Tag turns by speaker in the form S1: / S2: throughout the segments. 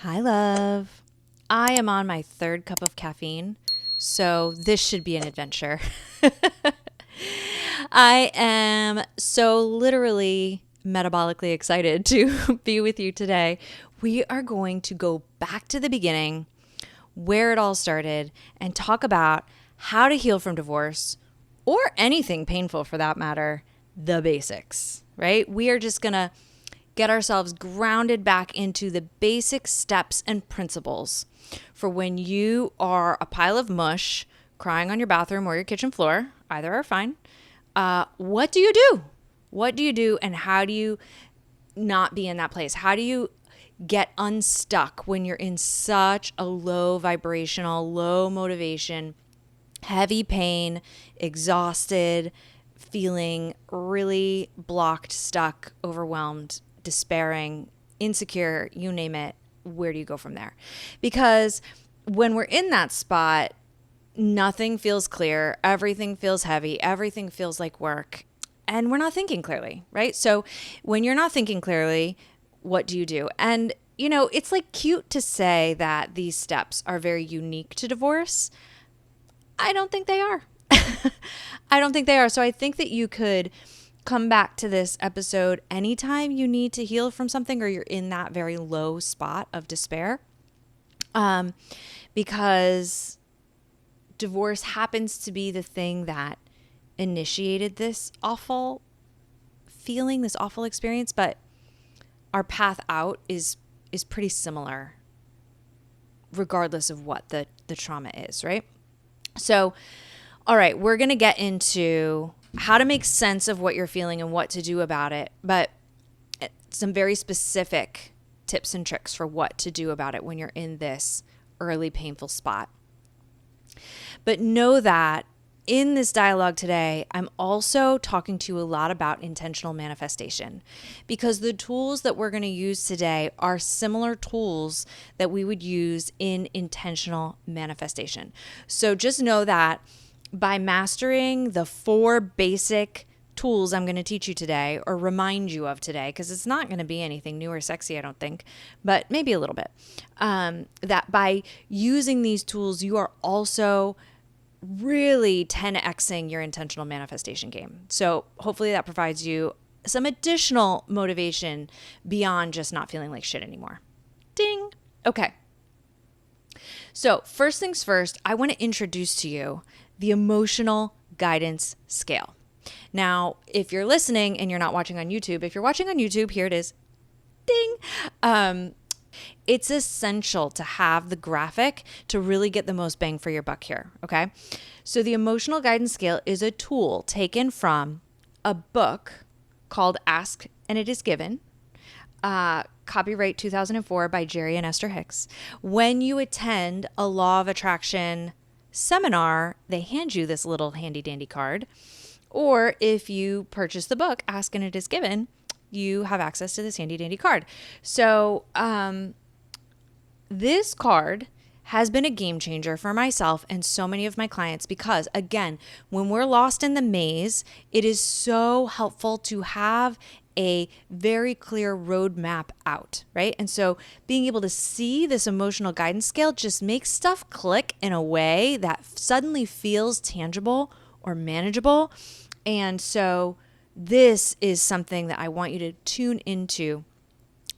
S1: Hi, love. I am on my third cup of caffeine, so this should be an adventure. I am so literally metabolically excited to be with you today. We are going to go back to the beginning, where it all started, and talk about how to heal from divorce or anything painful for that matter, the basics, right? We are just going to get ourselves grounded back into the basic steps and principles for when you are a pile of mush crying on your bathroom or your kitchen floor. Either are fine. What do you do? What do you do, and how do you not be in that place? How do you get unstuck when you're in such a low vibrational, low motivation, heavy pain, exhausted, feeling really blocked, stuck, overwhelmed, despairing, insecure, you name it? Where do you go from there? Because when we're in that spot, nothing feels clear, everything feels heavy, everything feels like work, and we're not thinking clearly, right? So when you're not thinking clearly, what do you do? And it's like cute to say that these steps are very unique to divorce. I don't think they are. I don't think they are. So I think that you could come back to this episode anytime you need to heal from something or you're in that very low spot of despair. Because divorce happens to be the thing that initiated this awful feeling, this awful experience, but our path out is pretty similar regardless of what the trauma is, right? So, all right, we're going to get into how to make sense of what you're feeling and what to do about it, but some very specific tips and tricks for what to do about it when you're in this early painful spot. But know that in this dialogue today, I'm also talking to you a lot about intentional manifestation, because the tools that we're going to use today are similar tools that we would use in intentional manifestation. So just know that by mastering the 4 basic tools I'm going to teach you today, or remind you of today, because it's not going to be anything new or sexy, I don't think, but maybe a little bit, that by using these tools, you are also really 10xing your intentional manifestation game. So hopefully that provides you some additional motivation beyond just not feeling like shit anymore. Ding. Okay. So first things first, I want to introduce to you the emotional guidance scale. Now, if you're listening and you're not watching on YouTube, if you're watching on YouTube, here it is. Ding. It's essential to have the graphic to really get the most bang for your buck here, okay? So the emotional guidance scale is a tool taken from a book called Ask and It Is Given, copyright 2004 by Jerry and Esther Hicks. When you attend a law of attraction seminar, they hand you this little handy dandy card. Or if you purchase the book, Ask and It Is Given, you have access to this handy dandy card. So this card has been a game changer for myself and so many of my clients, because again, when we're lost in the maze, it is so helpful to have a very clear roadmap out, right? And so being able to see this emotional guidance scale just makes stuff click in a way that suddenly feels tangible or manageable. And so this is something that I want you to tune into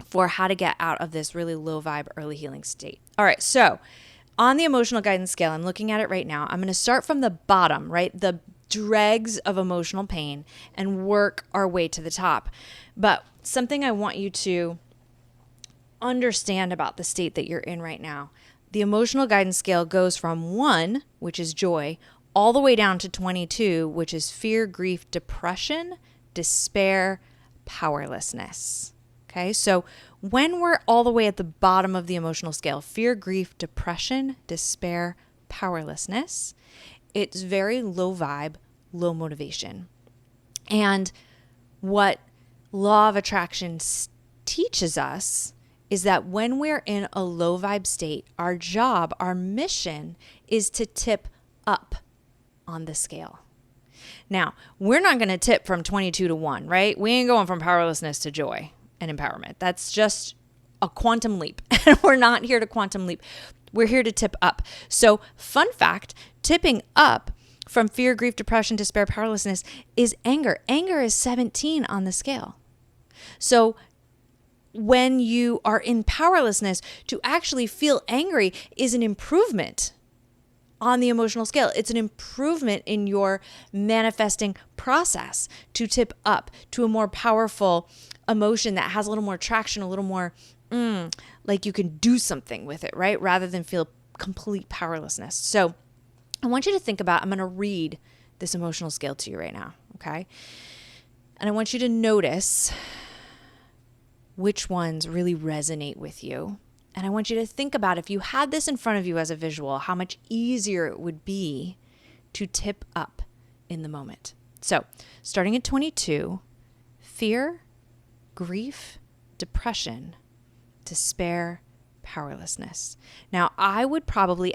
S1: for how to get out of this really low vibe early healing state. All right, so on the emotional guidance scale, I'm looking at it right now. I'm going to start from the bottom, right? The dregs of emotional pain, and work our way to the top. But something I want you to understand about the state that you're in right now. The emotional guidance scale goes from 1, which is joy, all the way down to 22, which is fear, grief, depression, despair, powerlessness. Okay, so when we're all the way at the bottom of the emotional scale, fear, grief, depression, despair, powerlessness, it's very low vibe, low motivation. And what law of attraction teaches us is that when we're in a low vibe state, our job, our mission is to tip up on the scale. Now, we're not going to tip from 22 to 1, right? We ain't going from powerlessness to joy and empowerment. That's just a quantum leap. And we're not here to quantum leap. We're here to tip up. So fun fact, tipping up from fear, grief, depression, despair, powerlessness is anger. Anger is 17 on the scale. So when you are in powerlessness, to actually feel angry is an improvement on the emotional scale. It's an improvement in your manifesting process to tip up to a more powerful emotion that has a little more traction, a little more like you can do something with it, right? Rather than feel complete powerlessness. So I want you to think about, I'm going to read this emotional scale to you right now, okay? And I want you to notice which ones really resonate with you. And I want you to think about, if you had this in front of you as a visual, how much easier it would be to tip up in the moment. So starting at 22, fear, grief, depression, despair, powerlessness. Now, I would probably,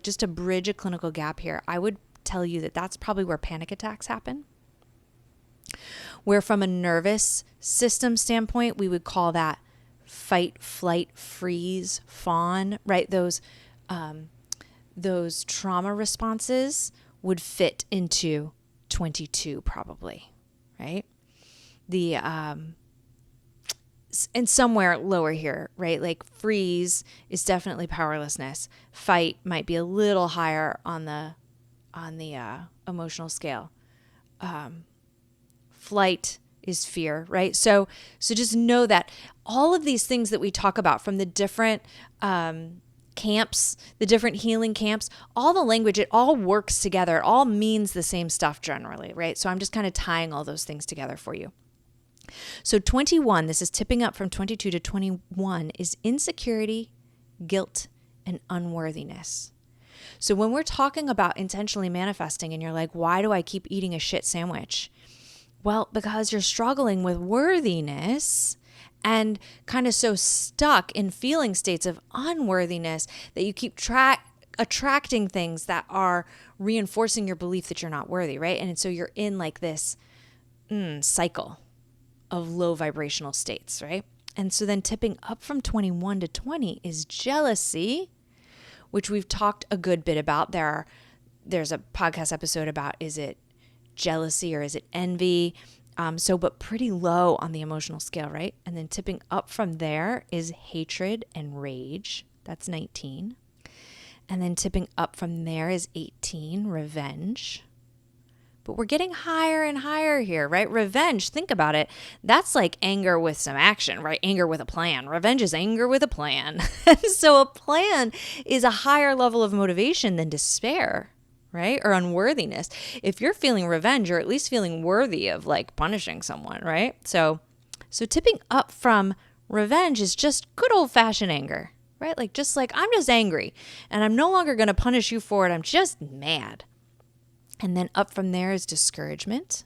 S1: just to bridge a clinical gap here, I would tell you that that's probably where panic attacks happen. Where from a nervous system standpoint, we would call that fight, flight, freeze, fawn, right? Those trauma responses would fit into 22 probably, right? And somewhere lower here, right? Like freeze is definitely powerlessness. Fight might be a little higher on the emotional scale. Flight is fear, right? So just know that all of these things that we talk about from the different camps, the different healing camps, all the language, it all works together. It all means the same stuff generally, right? So I'm just kind of tying all those things together for you. So 21, this is tipping up from 22 to 21, is insecurity, guilt, and unworthiness. So when we're talking about intentionally manifesting and you're like, why do I keep eating a shit sandwich? Well, because you're struggling with worthiness and kind of so stuck in feeling states of unworthiness that you keep attracting things that are reinforcing your belief that you're not worthy, right? And so you're in like this cycle of low vibrational states, right? And so then tipping up from 21 to 20 is jealousy, which we've talked a good bit about. There's a podcast episode about, is it jealousy or is it envy? But pretty low on the emotional scale, right? And then tipping up from there is hatred and rage. That's 19. And then tipping up from there is 18, revenge. But we're getting higher and higher here, right? Revenge, think about it. That's like anger with some action, right? Anger with a plan. Revenge is anger with a plan. So a plan is a higher level of motivation than despair, right? Or unworthiness. If you're feeling revenge, you're at least feeling worthy of like punishing someone, right? So tipping up from revenge is just good old fashioned anger, right? Like I'm just angry and I'm no longer going to punish you for it. I'm just mad. And then up from there is discouragement.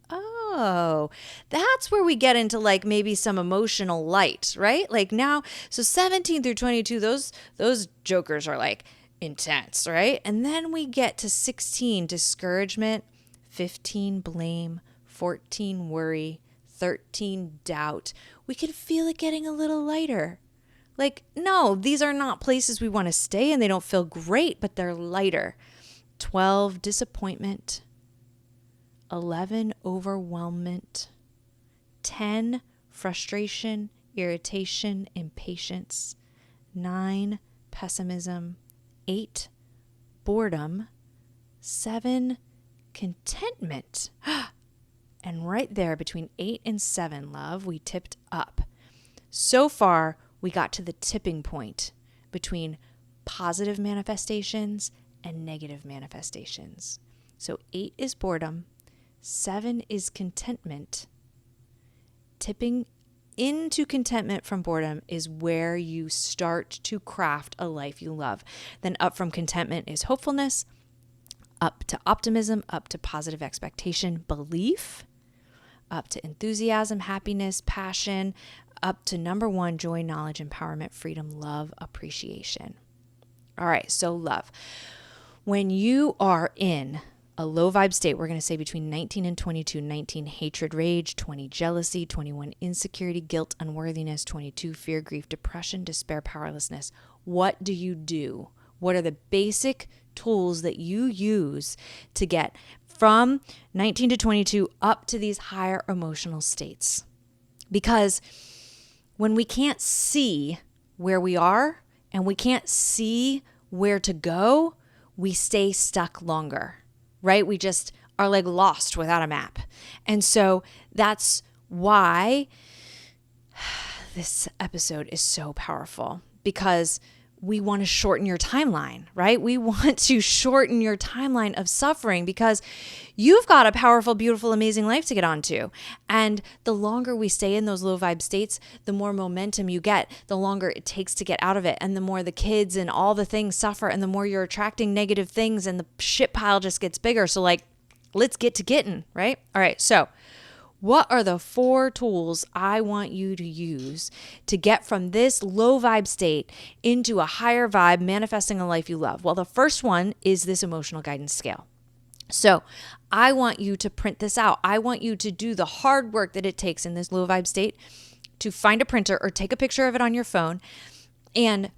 S1: Oh, that's where we get into like maybe some emotional light, right? Like now, so 17 through 22, those jokers are like intense, right? And then we get to 16, discouragement, 15, blame, 14, worry, 13, doubt. We can feel it getting a little lighter. Like, no, these are not places we want to stay and they don't feel great, but they're lighter. 12, disappointment. 11, overwhelmment. 10, frustration, irritation, impatience. 9, pessimism. 8, boredom. 7, contentment. And right there between 8 and 7, love, we tipped up. So far, we got to the tipping point between positive manifestations and negative manifestations. So 8 is boredom, 7 is contentment. Tipping into contentment from boredom is where you start to craft a life you love. Then up from contentment is hopefulness, up to optimism, up to positive expectation, belief, up to enthusiasm, happiness, passion, up to number 1, joy, knowledge, empowerment, freedom, love, appreciation. All right, so love. When you are in A low vibe state, we're going to say between 19 and 22, 19 hatred, rage, 20 jealousy, 21 insecurity, guilt, unworthiness, 22 fear, grief, depression, despair, powerlessness. What do you do? What are the basic tools that you use to get from 19 to 22 up to these higher emotional states? Because when we can't see where we are and we can't see where to go, we stay stuck longer, right? We just are like lost without a map. And so that's why this episode is so powerful, because we want to shorten your timeline, right? We want to shorten your timeline of suffering because you've got a powerful, beautiful, amazing life to get onto. And the longer we stay in those low vibe states, the more momentum you get, the longer it takes to get out of it. And the more the kids and all the things suffer, and the more you're attracting negative things, and the shit pile just gets bigger. So like, let's get to getting, right? All right. So what are the 4 tools I want you to use to get from this low vibe state into a higher vibe, manifesting a life you love? Well, the first one is this emotional guidance scale. So I want you to print this out. I want you to do the hard work that it takes in this low vibe state to find a printer or take a picture of it on your phone and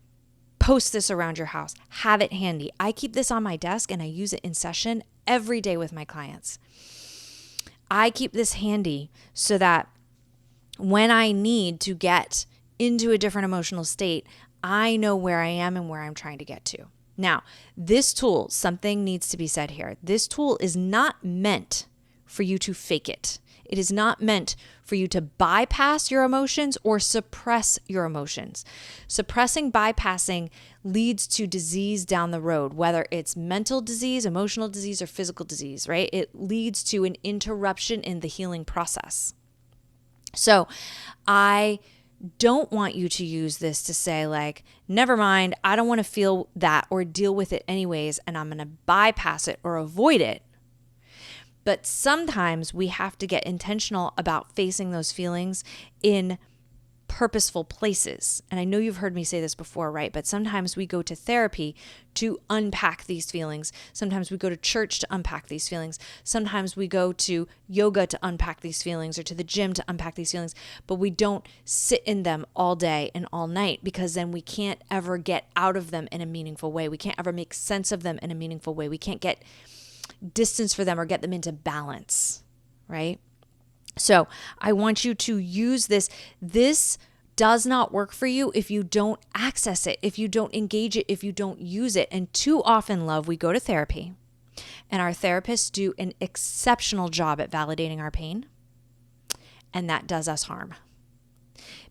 S1: post this around your house. Have it handy. I keep this on my desk and I use it in session every day with my clients. I keep this handy so that when I need to get into a different emotional state, I know where I am and where I'm trying to get to. Now, this tool, something needs to be said here. This tool is not meant for you to fake it. It is not meant for you to bypass your emotions or suppress your emotions. Suppressing, bypassing leads to disease down the road, whether it's mental disease, emotional disease, or physical disease, right? It leads to an interruption in the healing process. So I don't want you to use this to say like, never mind, I don't want to feel that or deal with it anyways, and I'm going to bypass it or avoid it. But sometimes we have to get intentional about facing those feelings in purposeful places. And I know you've heard me say this before, right? But sometimes we go to therapy to unpack these feelings. Sometimes we go to church to unpack these feelings. Sometimes we go to yoga to unpack these feelings, or to the gym to unpack these feelings. But we don't sit in them all day and all night, because then we can't ever get out of them in a meaningful way. We can't ever make sense of them in a meaningful way. We can't get distance for them or get them into balance, right? So I want you to use this. This does not work for you if you don't access it, if you don't engage it, if you don't use it. And too often, love, we go to therapy and our therapists do an exceptional job at validating our pain. And that does us harm.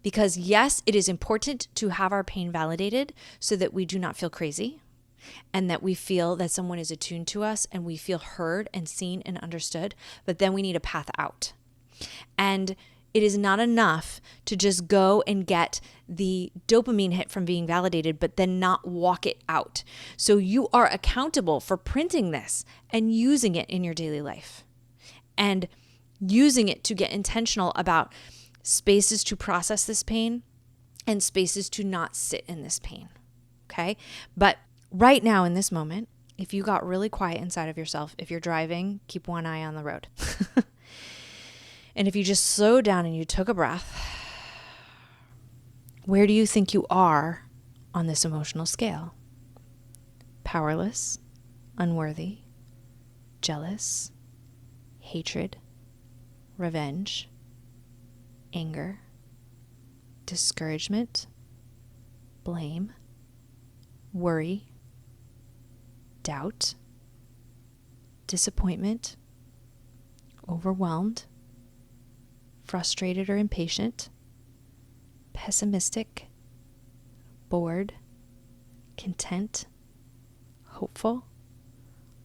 S1: Because yes, it is important to have our pain validated so that we do not feel crazy, and that we feel that someone is attuned to us and we feel heard and seen and understood. But then we need a path out. And it is not enough to just go and get the dopamine hit from being validated, but then not walk it out. So you are accountable for printing this and using it in your daily life, and using it to get intentional about spaces to process this pain and spaces to not sit in this pain. Okay? But right now in this moment, if you got really quiet inside of yourself, if you're driving, keep one eye on the road. And if you just slowed down and you took a breath, where do you think you are on this emotional scale? Powerless, unworthy, jealous, hatred, revenge, anger, discouragement, blame, worry, doubt, disappointment, overwhelmed, frustrated or impatient, pessimistic, bored, content, hopeful,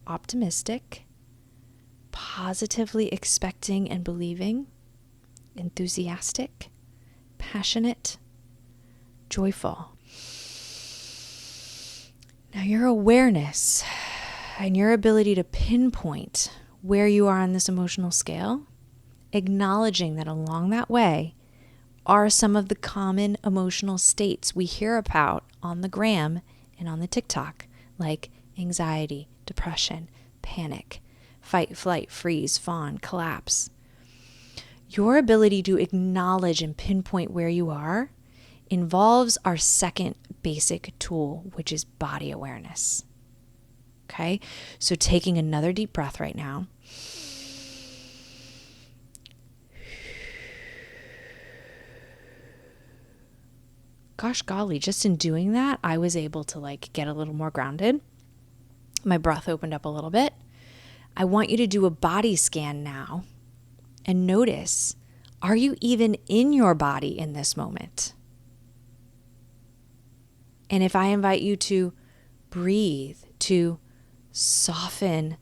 S1: optimistic, positively expecting and believing, enthusiastic, passionate, joyful. Now, your awareness and your ability to pinpoint where you are on this emotional scale, acknowledging that along that way are some of the common emotional states we hear about on the gram and on the TikTok, like anxiety, depression, panic, fight, flight, freeze, fawn, collapse. Your ability to acknowledge and pinpoint where you are involves our second basic tool, which is body awareness. Okay, so taking another deep breath right now. Gosh golly, just in doing that, I was able to get a little more grounded. My breath opened up a little bit. I want you to do a body scan now and notice, are you even in your body in this moment? And if I invite you to breathe, to soften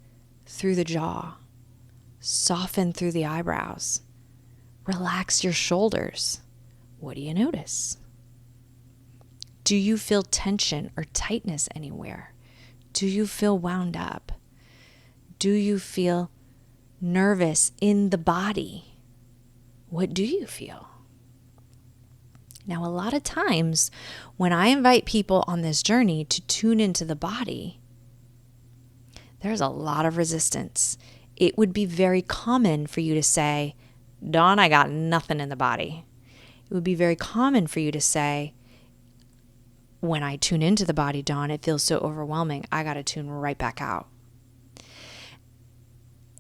S1: through the jaw, soften through the eyebrows, relax your shoulders, what do you notice? Do you feel tension or tightness anywhere? Do you feel wound up? Do you feel nervous in the body? What do you feel? Now, a lot of times when I invite people on this journey to tune into the body, there's a lot of resistance. It would be very common for you to say, Dawn, I got nothing in the body. It would be very common for you to say, when I tune into the body, Dawn, it feels so overwhelming. I got to tune right back out.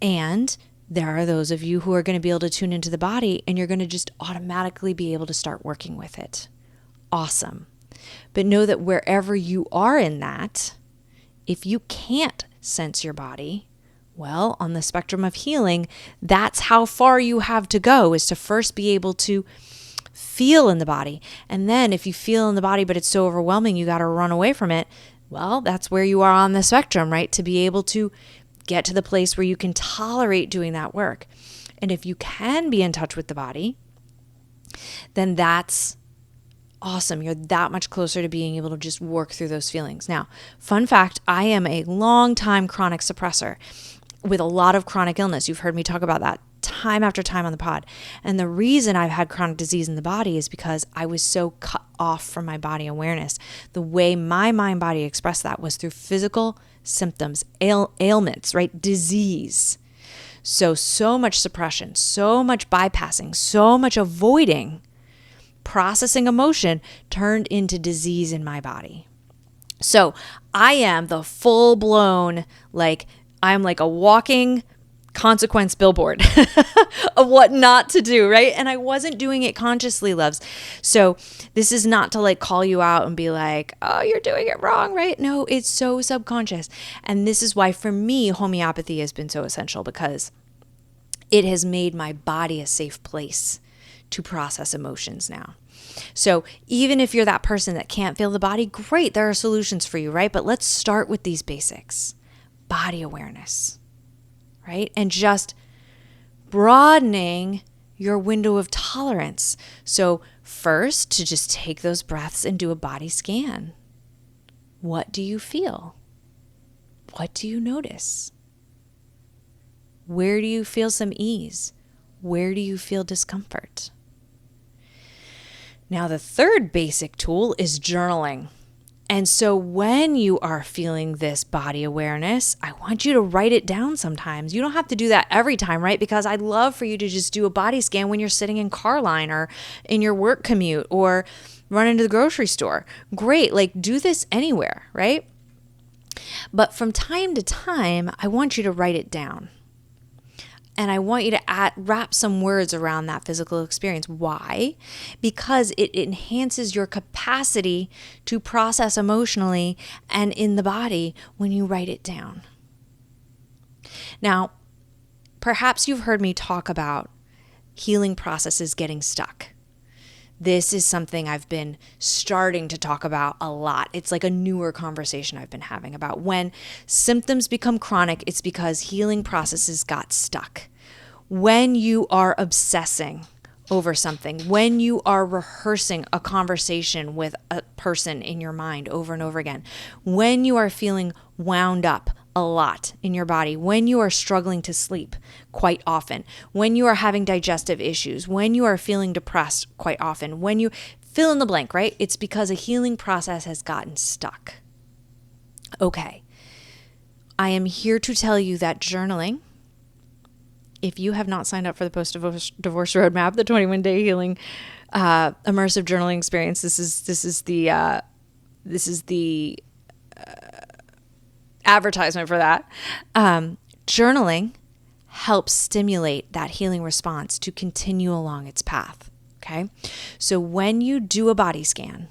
S1: And there are those of you who are going to be able to tune into the body and you're going to just automatically be able to start working with it. Awesome. But know that wherever you are in that, if you can't sense your body, well, on the spectrum of healing, that's how far you have to go, is to first be able to feel in the body. And then if you feel in the body, but it's so overwhelming, you got to run away from it. Well, that's where you are on the spectrum, right? To be able to get to the place where you can tolerate doing that work. And if you can be in touch with the body, then that's awesome. You're that much closer to being able to just work through those feelings. Now, fun fact, I am a long-time chronic suppressor with a lot of chronic illness. You've heard me talk about that time after time on the pod. And the reason I've had chronic disease in the body is because I was so cut off from my body awareness. The way my mind body expressed that was through physical symptoms, ailments, right? Disease. So much suppression, so much bypassing, so much avoiding processing emotion turned into disease in my body. So I am the full-blown, I'm like a walking consequence billboard of what not to do, right? And I wasn't doing it consciously, loves. So this is not to call you out and be like, oh, you're doing it wrong, right? No, it's so subconscious. And this is why for me, homeopathy has been so essential, because it has made my body a safe place to process emotions now. So even if you're that person that can't feel the body, great, there are solutions for you, right? But let's start with these basics. Body awareness, right? And just broadening your window of tolerance. So first, to just take those breaths and do a body scan. What do you feel? What do you notice? Where do you feel some ease? Where do you feel discomfort? Now, the third basic tool is journaling. And so when you are feeling this body awareness, I want you to write it down sometimes. You don't have to do that every time, right? Because I'd love for you to just do a body scan when you're sitting in car line or in your work commute or run into the grocery store. Great, do this anywhere, right? But from time to time, I want you to write it down. And I want you to wrap some words around that physical experience. Why? Because it enhances your capacity to process emotionally and in the body when you write it down. Now, perhaps you've heard me talk about healing processes getting stuck. This is something I've been starting to talk about a lot. It's like a newer conversation I've been having about when symptoms become chronic, it's because healing processes got stuck. When you are obsessing over something, when you are rehearsing a conversation with a person in your mind over and over again, when you are feeling wound up a lot in your body, when you are struggling to sleep quite often, when you are having digestive issues, when you are feeling depressed quite often, when you fill in the blank, right? It's because a healing process has gotten stuck. Okay. I am here to tell you that journaling If you have not signed up for the post-divorce roadmap, the 21-day healing immersive journaling experience, this is the advertisement for that. Journaling helps stimulate that healing response to continue along its path. Okay, so when you do a body scan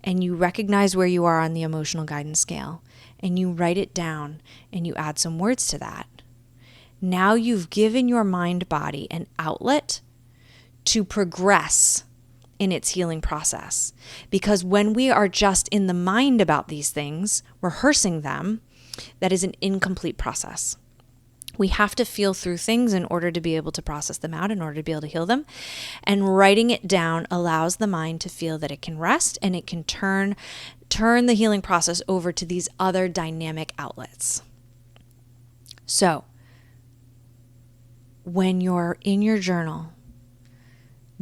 S1: and you recognize where you are on the emotional guidance scale, and you write it down and you add some words to that, now you've given your mind body an outlet to progress in its healing process. Because when we are just in the mind about these things, rehearsing them, that is an incomplete process. We have to feel through things in order to be able to process them out, in order to be able to heal them. And writing it down allows the mind to feel that it can rest, and it can turn the healing process over to these other dynamic outlets. So, when you're in your journal,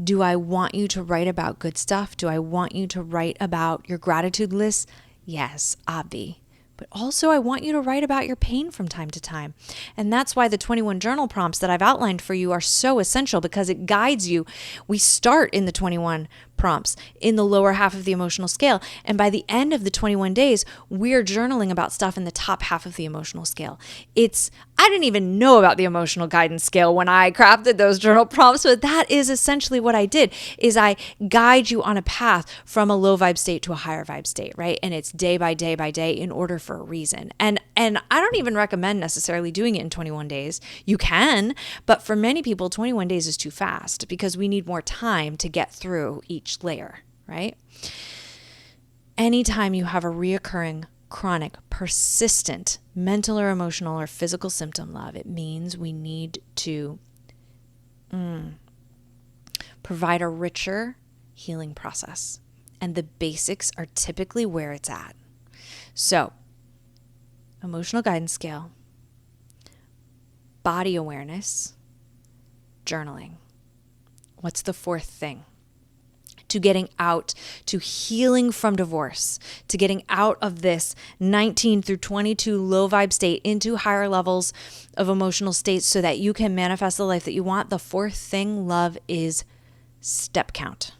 S1: do I want you to write about good stuff? Do I want you to write about your gratitude list? Yes, obvi. But also I want you to write about your pain from time to time. And that's why the 21 journal prompts that I've outlined for you are so essential, because it guides you. We start in the 21 prompts in the lower half of the emotional scale. And by the end of the 21 days, we're journaling about stuff in the top half of the emotional scale. I didn't even know about the emotional guidance scale when I crafted those journal prompts, but that is essentially what I did, is I guide you on a path from a low vibe state to a higher vibe state, right? And it's day by day by day in order for a reason. And I don't even recommend necessarily doing it in 21 days. You can, but for many people, 21 days is too fast because we need more time to get through each layer, right? Anytime you have a reoccurring, chronic, persistent mental or emotional or physical symptom, love, it means we need to provide a richer healing process. And the basics are typically where it's at. So, emotional guidance scale, body awareness, journaling. What's the fourth thing? To getting out, to healing from divorce, to getting out of this 19 through 22 low vibe state into higher levels of emotional states so that you can manifest the life that you want. The fourth thing, love, is step count.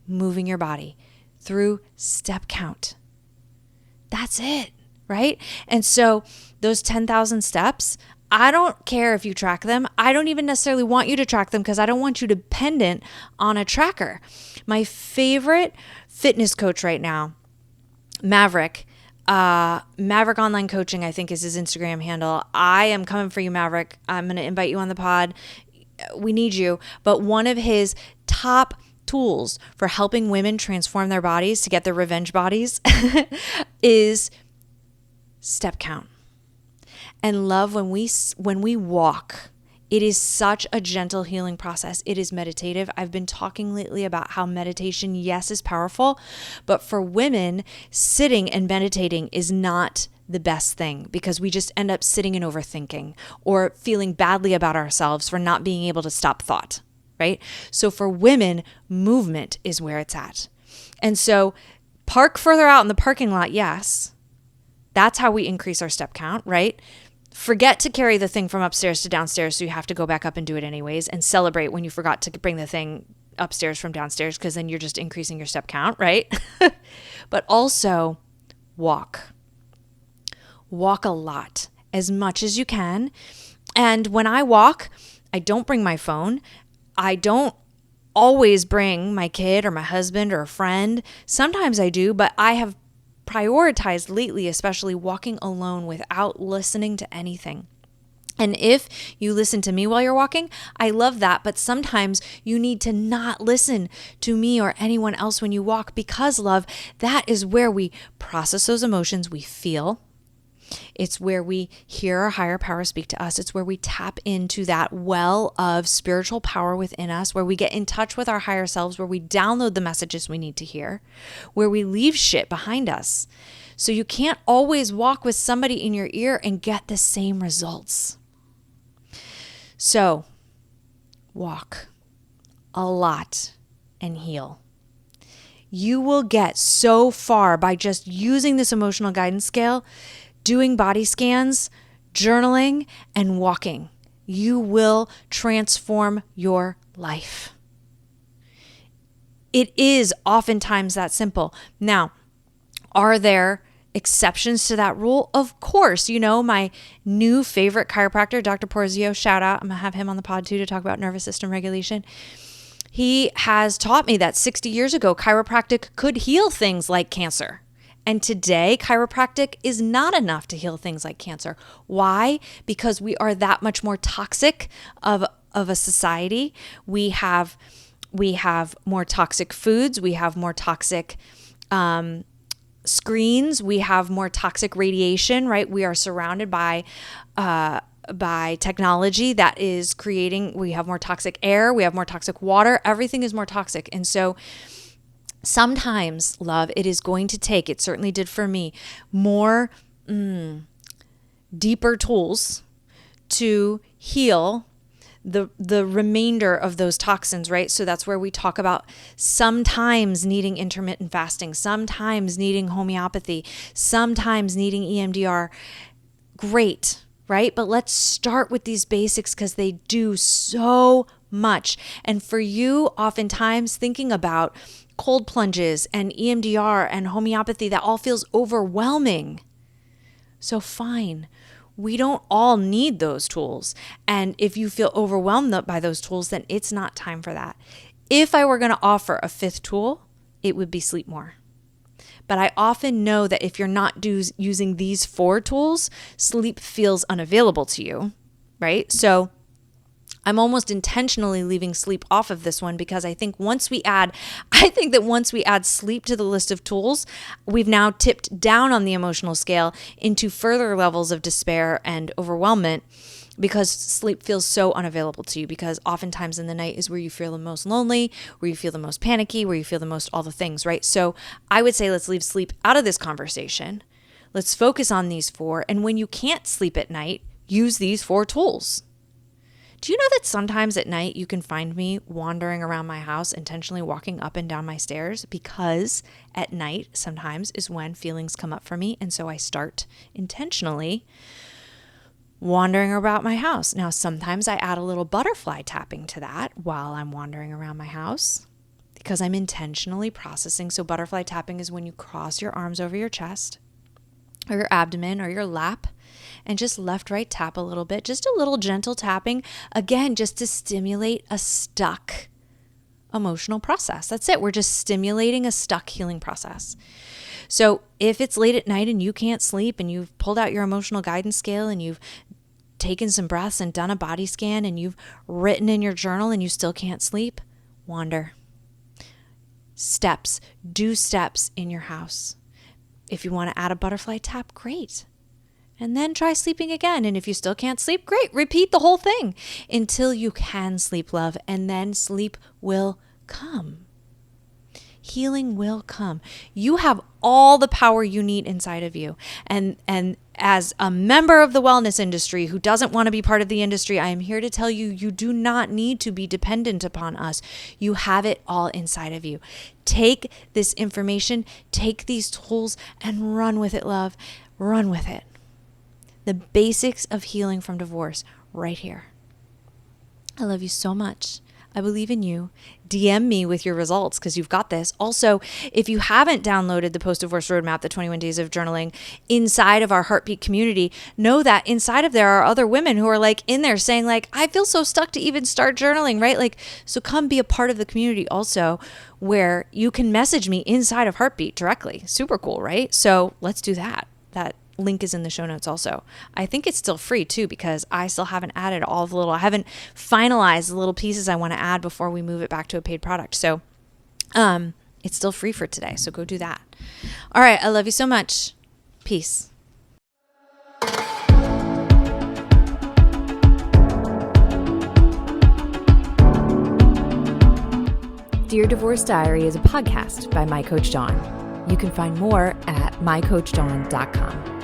S1: Moving your body through step count. That's it, right? And so those 10,000 steps, I don't care if you track them. I don't even necessarily want you to track them because I don't want you dependent on a tracker. My favorite fitness coach right now, Maverick Online Coaching, I think is his Instagram handle. I am coming for you, Maverick. I'm going to invite you on the pod. We need you. But one of his top tools for helping women transform their bodies to get their revenge bodies is step count. And love, when we walk, it is such a gentle healing process. It is meditative. I've been talking lately about how meditation, yes, is powerful, but for women, sitting and meditating is not the best thing because we just end up sitting and overthinking or feeling badly about ourselves for not being able to stop thought, right? So for women, movement is where it's at. And so park further out in the parking lot, yes. That's how we increase our step count, right? Forget to carry the thing from upstairs to downstairs, so you have to go back up and do it anyways, and celebrate when you forgot to bring the thing upstairs from downstairs, because then you're just increasing your step count, right? But also walk. Walk a lot, as much as you can. And when I walk, I don't bring my phone. I don't always bring my kid or my husband or a friend. Sometimes I do, but I have prioritized lately, especially walking alone without listening to anything. And if you listen to me while you're walking, I love that. But sometimes you need to not listen to me or anyone else when you walk, because, love, that is where we process those emotions we feel. It's where we hear our higher power speak to us. It's where we tap into that well of spiritual power within us, where we get in touch with our higher selves, where we download the messages we need to hear, where we leave shit behind us. So you can't always walk with somebody in your ear and get the same results. So walk a lot and heal. You will get so far by just using this emotional guidance scale, doing body scans, journaling, and walking. you will transform your life. It is oftentimes that simple. Now, are there exceptions to that rule? Of course. My new favorite chiropractor, Dr. Porzio, shout out. I'm going to have him on the pod too to talk about nervous system regulation. He has taught me that 60 years ago, chiropractic could heal things like cancer. And today, chiropractic is not enough to heal things like cancer. Why? Because we are that much more toxic of a society. We have more toxic foods. We have more toxic screens. We have more toxic radiation, right? We are surrounded by technology that is creating, we have more toxic air. We have more toxic water. Everything is more toxic. And so sometimes, love, it is going to take, it certainly did for me, more deeper tools to heal the remainder of those toxins, right? So that's where we talk about sometimes needing intermittent fasting, sometimes needing homeopathy, sometimes needing EMDR. Great, right? But let's start with these basics because they do so much. And for you, oftentimes thinking about cold plunges and EMDR and homeopathy, that all feels overwhelming. So fine. We don't all need those tools. And if you feel overwhelmed by those tools, then it's not time for that. If I were going to offer a fifth tool, it would be sleep more. But I often know that if you're not using these 4 tools, sleep feels unavailable to you, right? So I'm almost intentionally leaving sleep off of this one because I think that once we add sleep to the list of tools, we've now tipped down on the emotional scale into further levels of despair and overwhelmment because sleep feels so unavailable to you, because oftentimes in the night is where you feel the most lonely, where you feel the most panicky, where you feel the most all the things, right? So I would say let's leave sleep out of this conversation. Let's focus on these 4. And when you can't sleep at night, use these 4 tools. Do you know that sometimes at night you can find me wandering around my house, intentionally walking up and down my stairs? Because at night sometimes is when feelings come up for me. And so I start intentionally wandering about my house. Now, sometimes I add a little butterfly tapping to that while I'm wandering around my house because I'm intentionally processing. So butterfly tapping is when you cross your arms over your chest or your abdomen or your lap and just left, right tap a little bit, just a little gentle tapping, again, just to stimulate a stuck emotional process. That's it. We're just stimulating a stuck healing process. So if it's late at night and you can't sleep and you've pulled out your emotional guidance scale and you've taken some breaths and done a body scan and you've written in your journal and you still can't sleep, wander. Steps. Do steps in your house. If you want to add a butterfly tap, great. And then try sleeping again. And if you still can't sleep, great. Repeat the whole thing until you can sleep, love. And then sleep will come. Healing will come. You have all the power you need inside of you. And as a member of the wellness industry who doesn't want to be part of the industry, I am here to tell you, you do not need to be dependent upon us. You have it all inside of you. Take this information, take these tools, and run with it, love. Run with it. The basics of healing from divorce right here. I love you so much. I believe in you. DM me with your results because you've got this. Also, if you haven't downloaded the Post-Divorce Roadmap, the 21 Days of Journaling, inside of our Heartbeat community, know that inside of there are other women who are like in there saying like, I feel so stuck to even start journaling, right? Like, so come be a part of the community also where you can message me inside of Heartbeat directly. Super cool, right? So let's do that. That link is in the show notes also. I think it's still free too because I still haven't added all the I haven't finalized the little pieces I want to add before we move it back to a paid product. So it's still free for today. So go do that. All right. I love you so much. Peace.
S2: Dear Divorce Diary is a podcast by My Coach Dawn. You can find more at mycoachdawn.com.